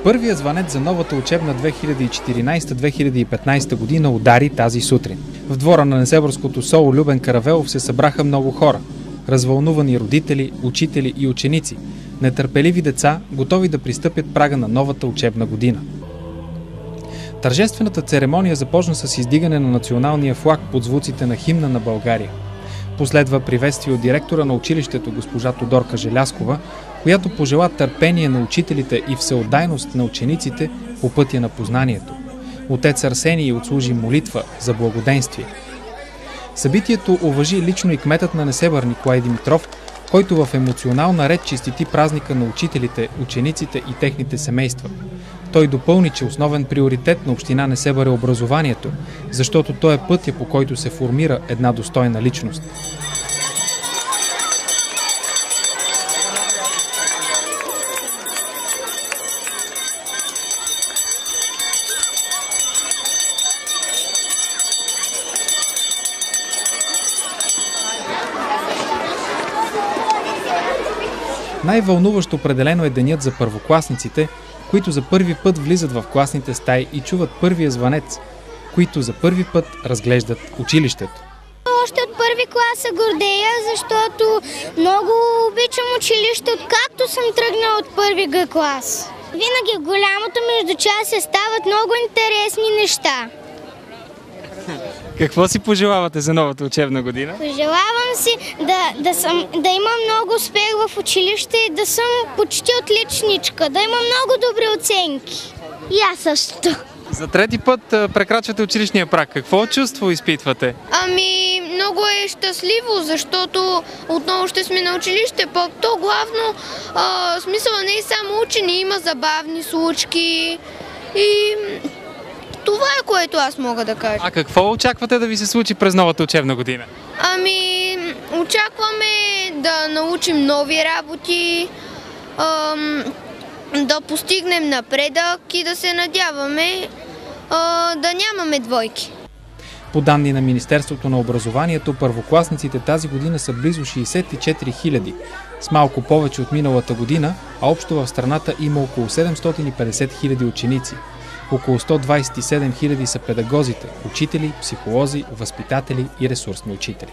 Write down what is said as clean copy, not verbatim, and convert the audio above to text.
Първият звънец за новата учебна 2014-2015 година удари тази сутрин. В двора на Несебърското СОУ Любен Каравелов се събраха много хора. Развълнувани родители, учители и ученици. Нетърпеливи деца, готови да пристъпят прага на новата учебна година. Тържествената церемония започна с издигане на националния флаг под звуците на химна на България. Последва приветствие от директора на училището госпожа Тодорка Желяскова, която пожела търпение на учителите и всеотдайност на учениците по пътя на познанието. Отец Арсений отслужи молитва за благоденствие. Събитието уважи лично и кметът на Несебър Николай Димитров, който в емоционална реч честити празника на учителите, учениците и техните семейства. Той допълни, че основен приоритет на община Несебър е образованието, защото то е пътя, по който се формира една достойна личност. Най-вълнуващо определено е денят за първокласниците, които за първи път влизат в класните стаи и чуват първия звънец, които за първи път разглеждат училището. Още от първи клас се гордея, защото много обичам училище, откакто съм тръгнала от първи Г клас. Винаги в голямото междучасие стават много интересни неща. Какво си пожелавате за новата учебна година? Пожелавам си да имам много успех в училище и да съм почти отличничка, да имам много добри оценки. И аз също. За трети път прекрачвате училищния праг. Какво чувство изпитвате? Много е щастливо, защото отново ще сме на училище. То главно смисъла не е само учене, има забавни случки и това е, което аз мога да кажа. А какво очаквате да ви се случи през новата учебна година? Очакваме да научим нови работи, да постигнем напредък и да се надяваме да нямаме двойки. По данни на Министерството на образованието, първокласниците тази година са близо 64 000, с малко повече от миналата година, а общо в страната има около 750 000 ученици. Около 127 000 са педагозите, учители, психолози, възпитатели и ресурсни учители.